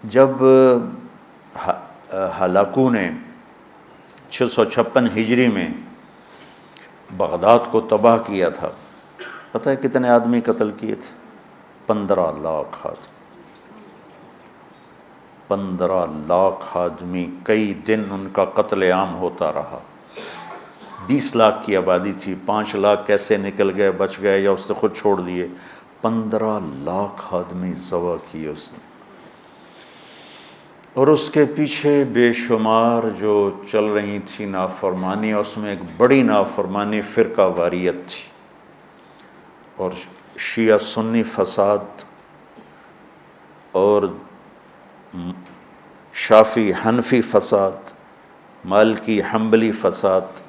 جب ہلاکو نے 656 ہجری میں بغداد کو تباہ کیا تھا، پتہ ہے کتنے آدمی قتل کیے تھے؟ 15 لاکھ آدمی۔ 15 لاکھ آدمی، کئی دن ان کا قتل عام ہوتا رہا۔ 20 لاکھ کی آبادی تھی، 5 لاکھ کیسے نکل گئے، بچ گئے یا اس نے خود چھوڑ دیے۔ 15 لاکھ آدمی ذبح کیے اس نے، اور اس کے پیچھے بے شمار جو چل رہی تھی نافرمانی، اس میں ایک بڑی نافرمانی فرقہ واریت تھی، اور شیعہ سنی فساد اور شافعی حنفی فساد، مالکی حنبلی فساد۔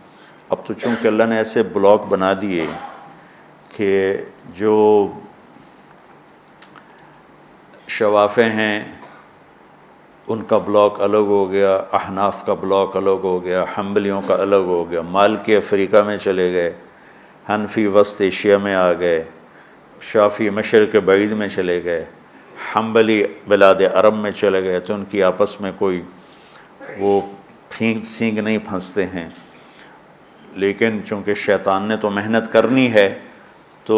اب تو چونکہ اللہ نے ایسے بلاک بنا دیے کہ جو شوافع ہیں ان کا بلاک الگ ہو گیا، احناف کا بلاک الگ ہو گیا، حنبلیوں کا الگ ہو گیا، مالکی افریقہ میں چلے گئے، حنفی وسط ایشیا میں آ گئے، شافعی مشرق بعید میں چلے گئے، حنبلی بلاد عرب میں چلے گئے، تو ان کی آپس میں کوئی وہ پھینک سینگ نہیں پھنستے ہیں۔ لیکن چونکہ شیطان نے تو محنت کرنی ہے، تو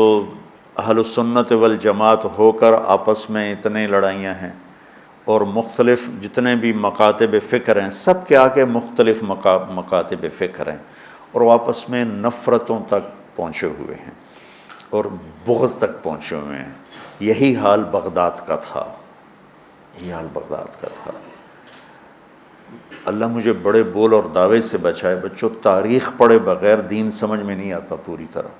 اہل السنت والجماعت ہو کر آپس میں اتنے لڑائیاں ہیں، اور مختلف جتنے بھی مکاتب فکر ہیں سب کے آگے مختلف مکاتب فکر ہیں، اور وہ آپس میں نفرتوں تک پہنچے ہوئے ہیں اور بغض تک پہنچے ہوئے ہیں۔ یہی حال بغداد کا تھا، یہی حال بغداد کا تھا۔ اللہ مجھے بڑے بول اور دعوے سے بچائے۔ بچوں، تاریخ پڑھے بغیر دین سمجھ میں نہیں آتا پوری طرح۔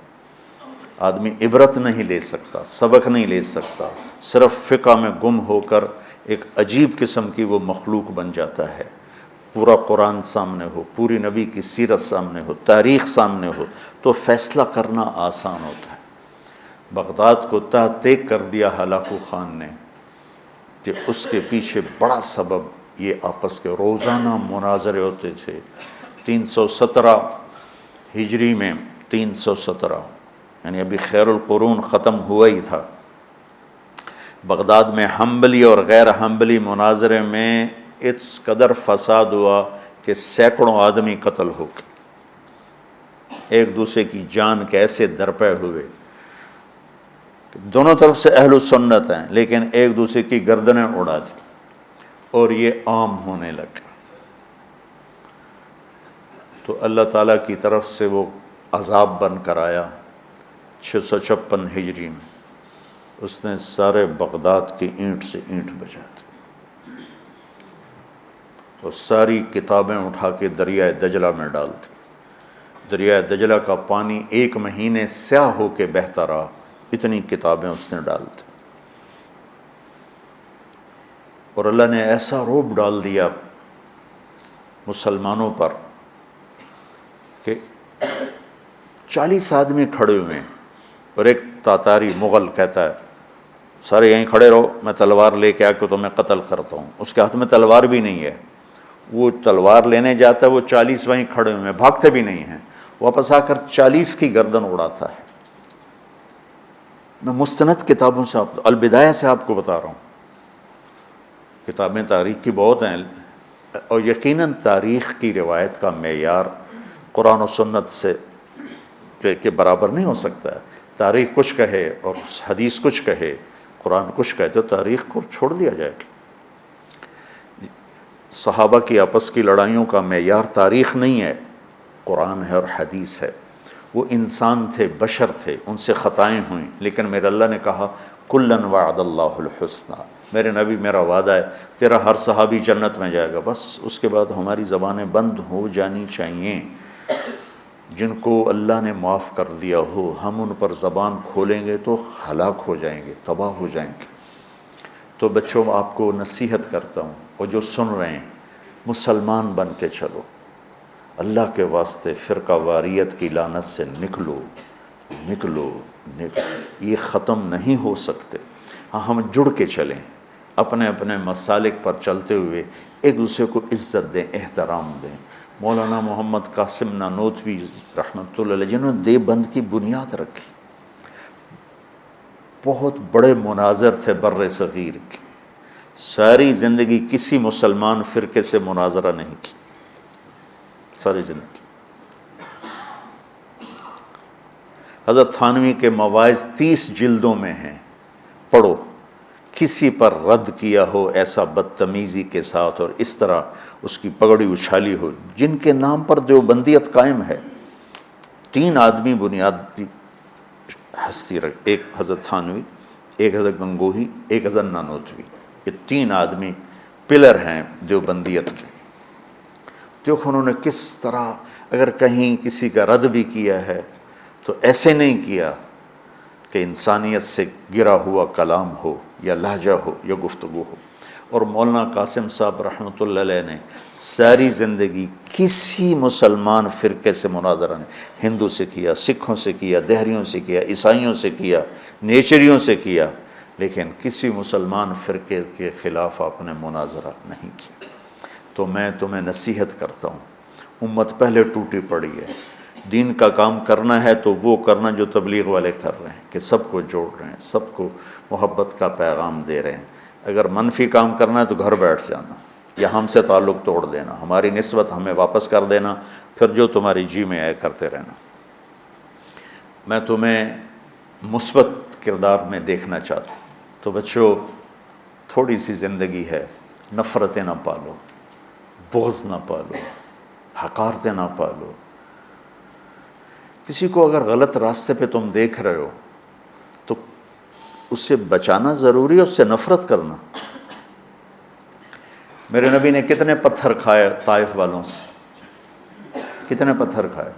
آدمی عبرت نہیں لے سکتا، سبق نہیں لے سکتا، صرف فقہ میں گم ہو کر ایک عجیب قسم کی وہ مخلوق بن جاتا ہے۔ پورا قرآن سامنے ہو، پوری نبی کی سیرت سامنے ہو، تاریخ سامنے ہو، تو فیصلہ کرنا آسان ہوتا ہے۔ بغداد کو تحت کر دیا ہلاکو خان نے، کہ اس کے پیچھے بڑا سبب یہ آپس کے روزانہ مناظرے ہوتے تھے۔ 317 ہجری میں، 317 یعنی ابھی خیر القرون ختم ہوا ہی تھا، بغداد میں حنبلی اور غیر حنبلی مناظرے میں اس قدر فساد ہوا کہ سینکڑوں آدمی قتل ہو گئے، ایک دوسرے کی جان کے ایسے درپے ہوئے۔ دونوں طرف سے اہل سنت ہیں، لیکن ایک دوسرے کی گردنیں اڑا دی، اور یہ عام ہونے لگا۔ تو اللہ تعالیٰ کی طرف سے وہ عذاب بن کر آیا 656 ہجری میں۔ اس نے سارے بغداد کی اینٹ سے اینٹ بجا دی، اور ساری کتابیں اٹھا کے دریائے دجلہ میں ڈال دی۔ دریائے دجلہ کا پانی 1 مہینے سیاہ ہو کے بہتا رہا، اتنی کتابیں اس نے ڈال دی۔ اور اللہ نے ایسا رعب ڈال دیا مسلمانوں پر کہ 40 آدمی کھڑے ہوئے ہیں، اور ایک تاتاری مغل کہتا ہے سارے یہیں کھڑے رہو، میں تلوار لے کے آ کے تمہیں قتل کرتا ہوں۔ اس کے ہاتھ میں تلوار بھی نہیں ہے، وہ تلوار لینے جاتا ہے، وہ 40 وہیں کھڑے ہوئے ہیں، بھاگتے بھی نہیں ہیں، واپس آ کر 40 کی گردن اڑاتا ہے۔ میں مستند کتابوں سے البدایہ سے آپ کو بتا رہا ہوں، کتابیں تاریخ کی بہت ہیں، اور یقیناً تاریخ کی روایت کا معیار قرآن و سنت سے کے برابر نہیں ہو سکتا ہے۔ تاریخ کچھ کہے اور حدیث کچھ کہے، قرآن کچھ کہے، تو تاریخ کو چھوڑ دیا جائے گا۔ صحابہ کی آپس کی لڑائیوں کا معیار تاریخ نہیں ہے، قرآن ہے اور حدیث ہے۔ وہ انسان تھے، بشر تھے، ان سے خطائیں ہوئیں، لیکن میرے اللہ نے کہا کُلًا وعد اللہ الحسنى، میرے نبی میرا وعدہ ہے تیرا ہر صحابی جنت میں جائے گا۔ بس اس کے بعد ہماری زبانیں بند ہو جانی چاہیے۔ جن کو اللہ نے معاف کر دیا ہو، ہم ان پر زبان کھولیں گے تو ہلاک ہو جائیں گے، تباہ ہو جائیں گے۔ تو بچوں، آپ کو نصیحت کرتا ہوں، اور جو سن رہے ہیں، مسلمان بن کے چلو، اللہ کے واسطے فرقہ واریت کی لعنت سے نکلو نکلو نکلو، یہ ختم نہیں ہو سکتے۔ ہاں، ہم جڑ کے چلیں، اپنے اپنے مسالک پر چلتے ہوئے ایک دوسرے کو عزت دیں، احترام دیں۔ مولانا محمد قاسم نانوتوی رحمۃ اللہ علیہ، جنہوں نے دیوبند کی بنیاد رکھی، بہت بڑے مناظر تھے بر صغیر کے، ساری زندگی کسی مسلمان فرقے سے مناظرہ نہیں کی، ساری زندگی۔ حضرت تھانوی کے مواعظ 30 جلدوں میں ہیں، پڑھو۔ کسی پر رد کیا ہو ایسا بدتمیزی کے ساتھ اور اس طرح اس کی پگڑی اچھالی ہو، جن کے نام پر دیوبندیت قائم ہے۔ 3 آدمی بنیادی ہستی رکھ، ایک حضرت تھانوی، ایک حضرت گنگوہی، ایک حضرت نانوتوی، یہ 3 آدمی پلر ہیں دیوبندیت کے۔ دیکھو انہوں نے کس طرح، اگر کہیں کسی کا رد بھی کیا ہے تو ایسے نہیں کیا کہ انسانیت سے گرا ہوا کلام ہو یا لہجہ ہو یا گفتگو ہو۔ اور مولانا قاسم صاحب رحمۃ اللہ علیہ نے ساری زندگی کسی مسلمان فرقے سے مناظرہ نہیں، ہندو سے کیا، سکھوں سے کیا، دہریوں سے کیا، عیسائیوں سے کیا، نیچریوں سے کیا، لیکن کسی مسلمان فرقے کے خلاف آپ نے مناظرہ نہیں کیا۔ تو میں تمہیں نصیحت کرتا ہوں، امت پہلے ٹوٹی پڑی ہے، دین کا کام کرنا ہے تو وہ کرنا جو تبلیغ والے کر رہے ہیں، کہ سب کو جوڑ رہے ہیں، سب کو محبت کا پیغام دے رہے ہیں۔ اگر منفی کام کرنا ہے تو گھر بیٹھ جانا یا ہم سے تعلق توڑ دینا، ہماری نسبت ہمیں واپس کر دینا، پھر جو تمہاری جی میں آئے کرتے رہنا۔ میں تمہیں مثبت کردار میں دیکھنا چاہتا ہوں۔ تو بچوں، تھوڑی سی زندگی ہے، نفرتیں نہ پالو، بغض نہ پالو، حقارتیں نہ پالو۔ کسی کو اگر غلط راستے پہ تم دیکھ رہے ہو تو اس سے بچانا ضروری ہے، اس سے نفرت کرنا۔ میرے نبی نے کتنے پتھر کھائے طائف والوں سے، کتنے پتھر کھائے۔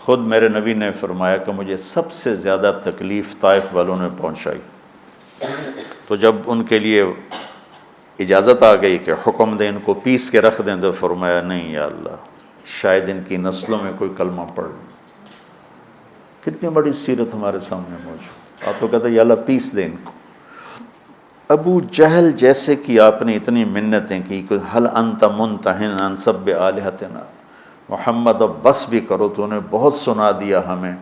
خود میرے نبی نے فرمایا کہ مجھے سب سے زیادہ تکلیف طائف والوں نے پہنچائی۔ تو جب ان کے لیے اجازت آ گئی کہ حکم دیں ان کو پیس کے رکھ دیں، تو فرمایا نہیں یا اللہ، شاید ان کی نسلوں میں کوئی کلمہ پڑھ لیں۔ کتنی بڑی سیرت ہمارے سامنے موجود۔ آپ تو کہتے ہیں یا اللہ پیس دیں ان کو۔ ابو جہل جیسے کی آپ نے اتنی منتیں کی کہ حل انت منتہن عن سب آلہتنا، محمد اب بس بھی کرو، تو نے بہت سنا دیا ہمیں،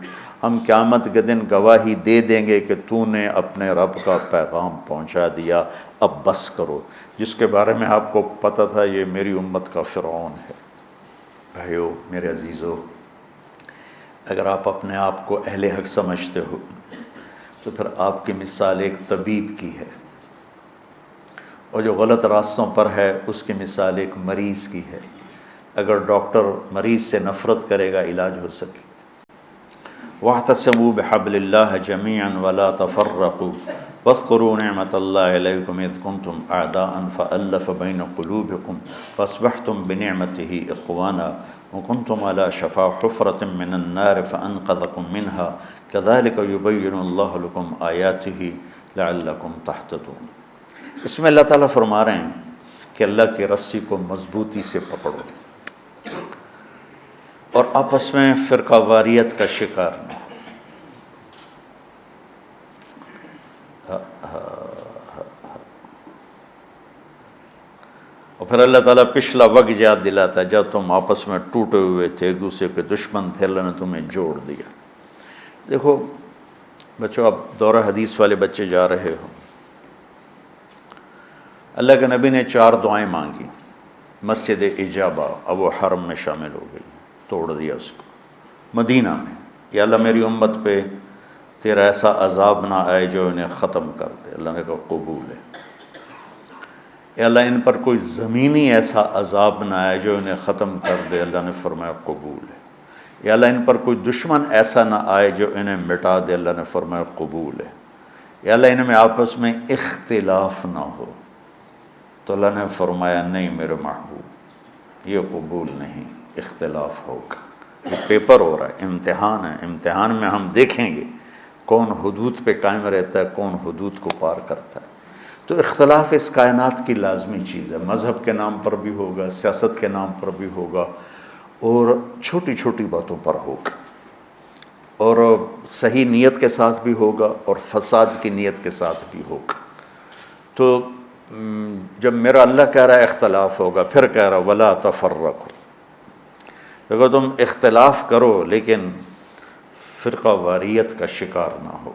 ہم قیامت کے دن گواہی دے دیں گے کہ تو نے اپنے رب کا پیغام پہنچا دیا، اب بس کرو۔ جس کے بارے میں آپ کو پتہ تھا یہ میری امت کا فرعون ہے۔ بھائیو میرے عزیزو، اگر آپ اپنے آپ کو اہل حق سمجھتے ہو تو پھر آپ کی مثال ایک طبیب کی ہے، اور جو غلط راستوں پر ہے اس کی مثال ایک مریض کی ہے۔ اگر ڈاکٹر مریض سے نفرت کرے گا علاج ہو سکے۔ وَاعْتَصِمُوا بِحَبْلِ اللَّهِ جَمِيعًا وَلَا تَفَرَّقُوا وَاذْكُرُوا نِعْمَةَ اللَّهِ عَلَيْكُمْ إِذْ كُنْتُمْ أَعْدَاءً فَأَلَّفَ بَيْنَ قُلُوبِكُمْ فَأَصْبَحْتُمْ بِنِعْمَتِهِ إِخْوَانًا وَكُنْتُمْ عَلَى شَفَا حُفْرَةٍ مِّنَ النَّارِ فَأَنْقَذَكُم مِّنْهَا كَذَلِكَ يُبَيِّنُ اللَّهُ لَكُمْ آيَاتِهِ لَعَلَّكُمْ تَهْتَدُونَ۔ اس میں اللہ تعالیٰ فرما رہے ہیں کہ اللہ کی رسی کو مضبوطی سے پکڑو اور آپس میں فرقہ واریت کا شکار نہ ہو۔ اور پھر اللہ تعالیٰ پچھلا وقت یاد دلاتا ہے جب تم آپس میں ٹوٹے ہوئے تھے، ایک دوسرے کے دشمن تھے، اللہ نے تمہیں جوڑ دیا۔ دیکھو بچوں، اب دورہ حدیث والے بچے جا رہے ہو، اللہ کے نبی نے 4 دعائیں مانگی، مسجد اجابہ، اب وہ حرم میں شامل ہو گئی، توڑ دیا اس کو۔ مدینہ میں، یا اللہ میری امت پہ تیرا ایسا عذاب نہ آئے جو انہیں ختم کر دے، اللہ نے کہا قبول ہے۔ یا اللہ ان پر کوئی زمینی ایسا عذاب نہ آئے جو انہیں ختم کر دے، اللہ نے فرمایا قبول ہے۔ یا اللہ ان پر کوئی دشمن ایسا نہ آئے جو انہیں مٹا دے، اللہ نے فرمایا قبول ہے۔ یا اللہ ان میں آپس میں اختلاف نہ ہو، تو اللہ نے فرمایا نہیں میرے محبوب، یہ قبول نہیں، اختلاف ہوگا۔ یہ پیپر ہو رہا ہے، امتحان ہے، امتحان میں ہم دیکھیں گے کون حدود پہ قائم رہتا ہے، کون حدود کو پار کرتا ہے۔ تو اختلاف اس کائنات کی لازمی چیز ہے، مذہب کے نام پر بھی ہوگا، سیاست کے نام پر بھی ہوگا، اور چھوٹی چھوٹی باتوں پر ہوگا، اور صحیح نیت کے ساتھ بھی ہوگا اور فساد کی نیت کے ساتھ بھی ہوگا۔ تو جب میرا اللہ کہہ رہا ہے اختلاف ہوگا، پھر کہہ رہا ولا تفرقوا، دیکھو تم اختلاف کرو لیکن فرقہ واریت کا شکار نہ ہو۔